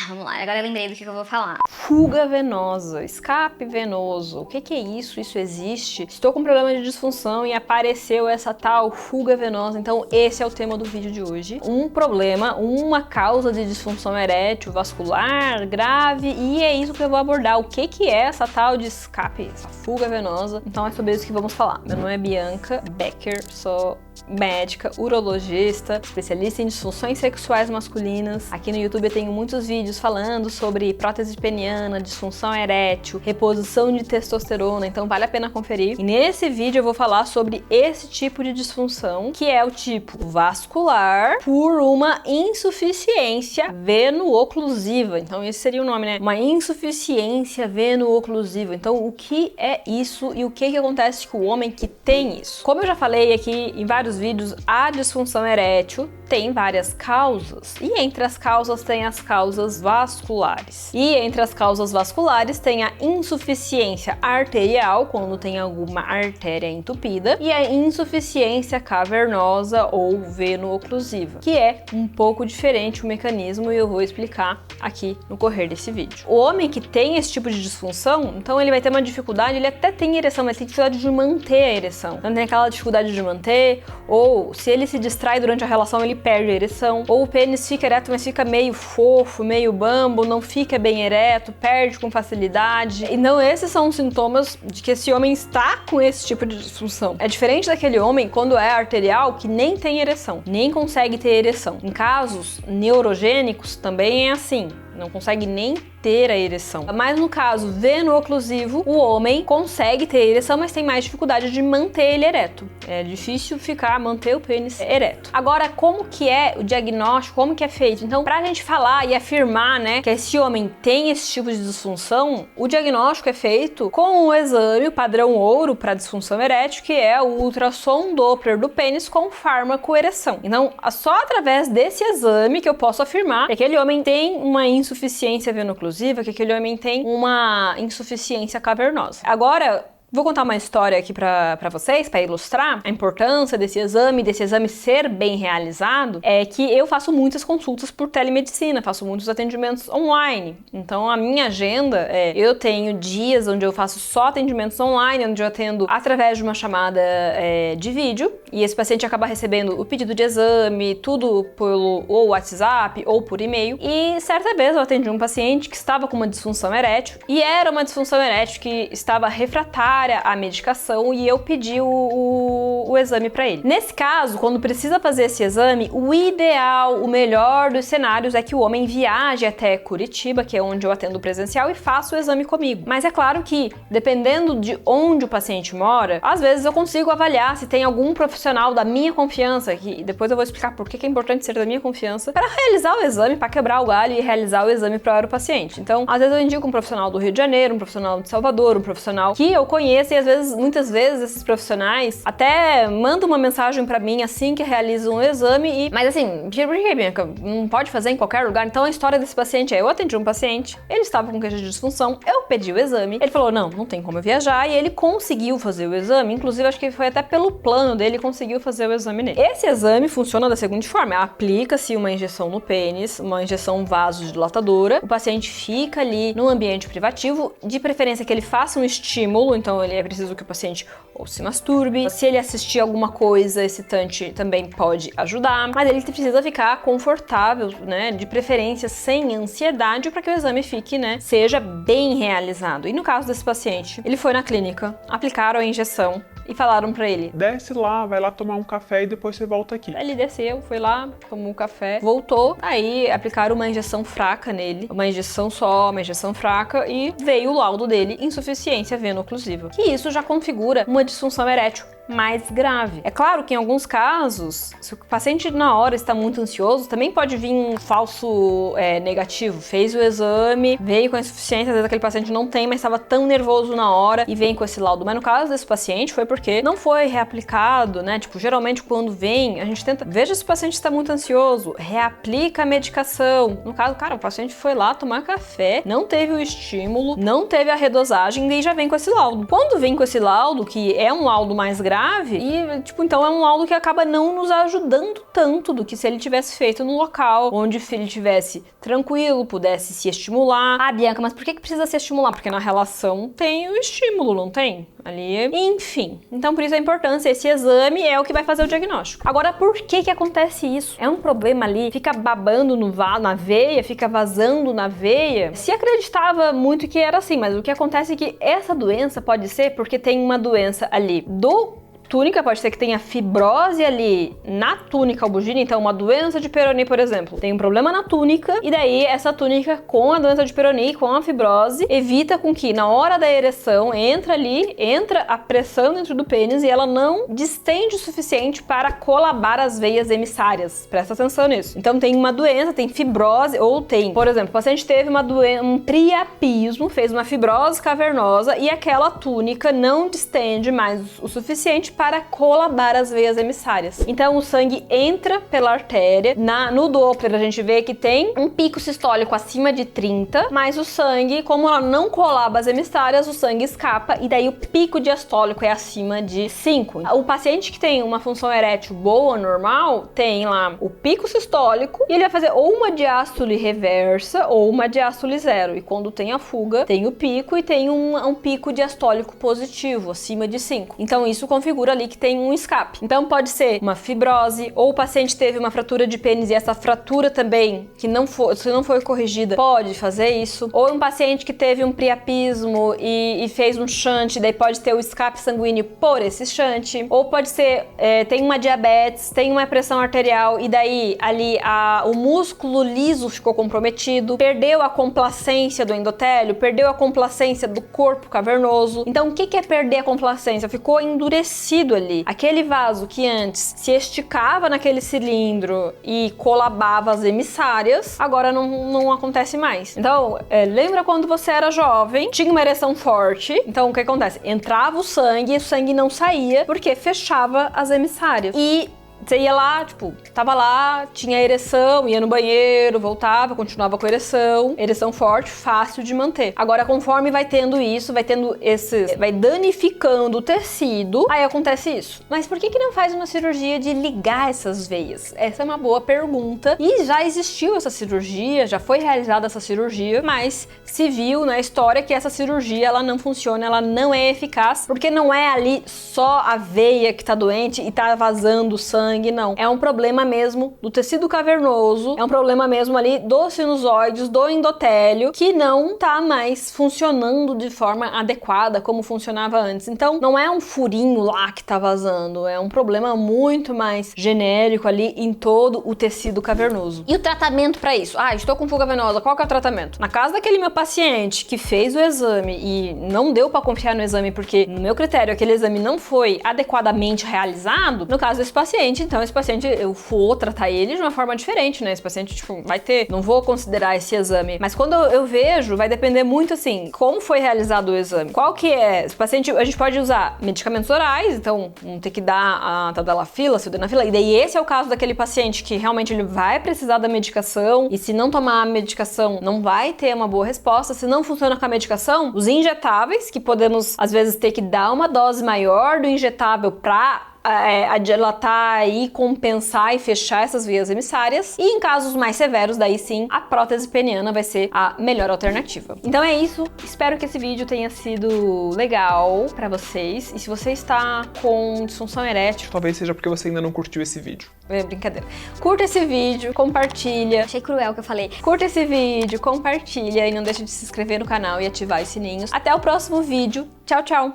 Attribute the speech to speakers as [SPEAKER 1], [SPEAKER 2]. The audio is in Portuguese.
[SPEAKER 1] Vamos lá, agora eu lembrei do que eu vou falar.
[SPEAKER 2] Fuga venosa, escape venoso. O que é isso? Isso existe? Estou com problema de disfunção e apareceu essa tal fuga venosa. Então esse é o tema do vídeo de hoje. Um problema, uma causa de disfunção erétil vascular grave, e é isso que eu vou abordar. O que é essa tal de escape, essa fuga venosa? Então é sobre isso que vamos falar. Meu nome é Bianca Becker, sou médica, urologista, especialista em disfunções sexuais masculinas. Aqui no YouTube eu tenho muitos vídeos falando sobre prótese peniana, disfunção erétil, reposição de testosterona, então vale a pena conferir. E nesse vídeo eu vou falar sobre esse tipo de disfunção, que é o tipo vascular por uma insuficiência veno-oclusiva. Então esse seria o nome, né? Uma insuficiência veno-oclusiva. Então o que é isso e o que acontece com o homem que tem isso? Como eu já falei aqui em vários vídeos, a disfunção erétil tem várias causas, e entre as causas tem as causas vasculares. E entre as causas vasculares tem a insuficiência arterial, quando tem alguma artéria entupida, e a insuficiência cavernosa ou veno-oclusiva, que é um pouco diferente o mecanismo, e eu vou explicar aqui no correr desse vídeo. O homem que tem esse tipo de disfunção, então ele vai ter uma dificuldade, ele até tem ereção, mas tem dificuldade de manter a ereção. Então tem aquela dificuldade de manter, ou se ele se distrai durante a relação, ele perde a ereção, ou o pênis fica ereto, mas fica meio fofo, meio bambo, não fica bem ereto, perde com facilidade. Então esses são os sintomas de que esse homem está com esse tipo de disfunção. É diferente daquele homem quando é arterial que nem tem ereção, nem consegue ter ereção. Em casos neurogênicos também é assim, não consegue nem ter a ereção. Mas no caso veno-oclusivo, o homem consegue ter ereção, mas tem mais dificuldade de manter ele ereto. É difícil manter o pênis ereto. Agora, como que é o diagnóstico? Como que é feito? Então, pra gente falar e afirmar, né, que esse homem tem esse tipo de disfunção, o diagnóstico é feito com o exame, o padrão ouro para disfunção erétil, que é o ultrassom Doppler do pênis com fármaco ereção. Então, só através desse exame que eu posso afirmar que aquele homem tem uma insuficiência veno-oclusiva, que aquele homem tem uma insuficiência cavernosa. Agora, vou contar uma história aqui pra vocês, para ilustrar a importância desse exame ser bem realizado. É que eu faço muitas consultas por telemedicina, faço muitos atendimentos online. Então a minha agenda eu tenho dias onde eu faço só atendimentos online, onde eu atendo através de uma chamada de vídeo, e esse paciente acaba recebendo o pedido de exame, tudo pelo ou WhatsApp ou por e-mail. E certa vez eu atendi um paciente que estava com uma disfunção erétil, e era uma disfunção erétil que estava refratária à medicação, e eu pedi o exame para ele. Nesse caso, quando precisa fazer esse exame, o ideal, o melhor dos cenários é que o homem viaje até Curitiba, que é onde eu atendo presencial, e faça o exame comigo. Mas é claro que, dependendo de onde o paciente mora, às vezes eu consigo avaliar se tem algum profissional da minha confiança, que depois eu vou explicar por que é importante ser da minha confiança, para realizar o exame, para quebrar o galho e realizar o exame para o paciente. Então, às vezes eu indico um profissional do Rio de Janeiro, um profissional de Salvador, um profissional que eu conheço, e às vezes, muitas vezes, esses profissionais até mandam uma mensagem pra mim assim que realizam o exame, mas assim, por que, Bianca? Não pode fazer em qualquer lugar? Então a história desse paciente eu atendi um paciente, ele estava com queixa de disfunção, eu pedi o exame, ele falou, não tem como eu viajar, e ele conseguiu fazer o exame, inclusive acho que foi até pelo plano dele, conseguiu fazer o exame nele. Esse exame funciona da seguinte forma, aplica-se uma injeção no pênis, uma injeção vasodilatadora, o paciente fica ali no ambiente privativo, de preferência que ele faça um estímulo, então ele é preciso que o paciente ou se masturbe, se ele assistir alguma coisa excitante também pode ajudar, mas ele precisa ficar confortável, né, de preferência sem ansiedade, para que o exame fique, né, seja bem realizado. E no caso desse paciente, ele foi na clínica, aplicaram a injeção e falaram pra ele,
[SPEAKER 3] desce lá, vai lá tomar um café e depois você volta aqui.
[SPEAKER 2] Ele desceu, foi lá, tomou um café, voltou, aí aplicaram uma injeção fraca nele, uma injeção só, uma injeção fraca, e veio o laudo dele, insuficiência veno-oclusiva, que isso já configura uma disfunção erétil mais grave. É claro que em alguns casos, se o paciente na hora está muito ansioso, também pode vir um falso negativo. Fez o exame, veio com a insuficiência, às vezes aquele paciente não tem, mas estava tão nervoso na hora e vem com esse laudo. Mas no caso desse paciente foi porque não foi reaplicado, né? Tipo, geralmente quando vem, a gente tenta, veja se o paciente está muito ansioso, reaplica a medicação. No caso, cara, o paciente foi lá tomar café, não teve o estímulo, não teve a redosagem e já vem com esse laudo. Quando vem com esse laudo, que é um laudo mais grave, grave e, tipo, então é um laudo que acaba não nos ajudando tanto do que se ele tivesse feito no local onde ele tivesse tranquilo, pudesse se estimular. Ah, Bianca, mas por que precisa se estimular? Porque na relação tem o estímulo, não tem? Ali, enfim. Então, por isso a importância, esse exame é o que vai fazer o diagnóstico. Agora, por que acontece isso? É um problema ali, fica babando na veia, fica vazando na veia. Se acreditava muito que era assim, mas o que acontece é que essa doença pode ser porque tem uma doença ali do túnica, pode ser que tenha fibrose ali na túnica albuginea, então uma doença de Peyronie, por exemplo, tem um problema na túnica e daí essa túnica com a doença de Peyronie, com a fibrose, evita com que na hora da ereção entra a pressão dentro do pênis e ela não distende o suficiente para colabar as veias emissárias. Presta atenção nisso. Então tem uma doença, tem fibrose ou tem, por exemplo, o paciente teve um priapismo, fez uma fibrose cavernosa e aquela túnica não distende mais o suficiente para colabar as veias emissárias. Então o sangue entra pela artéria, no Doppler a gente vê que tem um pico sistólico acima de 30, mas o sangue, como ela não colaba as emissárias, o sangue escapa e daí o pico diastólico é acima de 5. O paciente que tem uma função erétil boa, normal, tem lá o pico sistólico e ele vai fazer ou uma diástole reversa ou uma diástole zero. E quando tem a fuga, tem o pico e tem um pico diastólico positivo, acima de 5. Então isso configura ali que tem um escape. Então pode ser uma fibrose, ou o paciente teve uma fratura de pênis e essa fratura também, se não foi corrigida, pode fazer isso. Ou um paciente que teve um priapismo e fez um shunt, daí pode ter o escape sanguíneo por esse shunt. Ou pode ser, tem uma diabetes, tem uma pressão arterial e daí ali o músculo liso ficou comprometido, perdeu a complacência do endotélio, perdeu a complacência do corpo cavernoso. Então o que é perder a complacência? Ficou endurecido ali. Aquele vaso que antes se esticava naquele cilindro e colabava as emissárias, agora não acontece mais. Então, lembra quando você era jovem, tinha uma ereção forte, então o que acontece? Entrava o sangue não saía porque fechava as emissárias. E você ia lá, tipo, tava lá, tinha ereção, ia no banheiro, voltava, continuava com ereção forte, fácil de manter. Agora, conforme vai tendo isso, vai danificando o tecido, aí acontece isso. Mas por que não faz uma cirurgia de ligar essas veias? Essa é uma boa pergunta. E já existiu essa cirurgia, já foi realizada essa cirurgia, mas se viu na história que essa cirurgia, ela não funciona, ela não é eficaz, porque não é ali só a veia que tá doente e tá vazando sangue, não. É um problema mesmo do tecido cavernoso, é um problema mesmo ali dos sinusoides, do endotélio, que não tá mais funcionando de forma adequada como funcionava antes. Então, não é um furinho lá que tá vazando, é um problema muito mais genérico ali em todo o tecido cavernoso. E o tratamento para isso? Estou com fuga venosa, qual que é o tratamento? Na casa daquele meu paciente que fez o exame e não deu para confiar no exame porque, no meu critério, aquele exame não foi adequadamente realizado, no caso desse paciente, então esse paciente, eu vou tratar ele de uma forma diferente, né? Esse paciente, tipo, não vou considerar esse exame. Mas quando eu vejo, vai depender muito, assim, como foi realizado o exame. Qual que é? Esse paciente, a gente pode usar medicamentos orais, então vamos ter que dar a tadalafila, sildenafila, e daí esse é o caso daquele paciente que realmente ele vai precisar da medicação, e se não tomar a medicação, não vai ter uma boa resposta. Se não funciona com a medicação, os injetáveis, que podemos, às vezes, ter que dar uma dose maior do injetável pra dilatar e compensar e fechar essas vias emissárias. E em casos mais severos, daí sim, a prótese peniana vai ser a melhor alternativa. Então é isso. Espero que esse vídeo tenha sido legal pra vocês. E se você está com disfunção erétil...
[SPEAKER 3] Talvez seja porque você ainda não curtiu esse vídeo.
[SPEAKER 2] É brincadeira. Curta esse vídeo, compartilha.
[SPEAKER 1] Achei cruel o que eu falei.
[SPEAKER 2] Curta esse vídeo, compartilha e não deixe de se inscrever no canal e ativar os sininhos. Até o próximo vídeo. Tchau, tchau!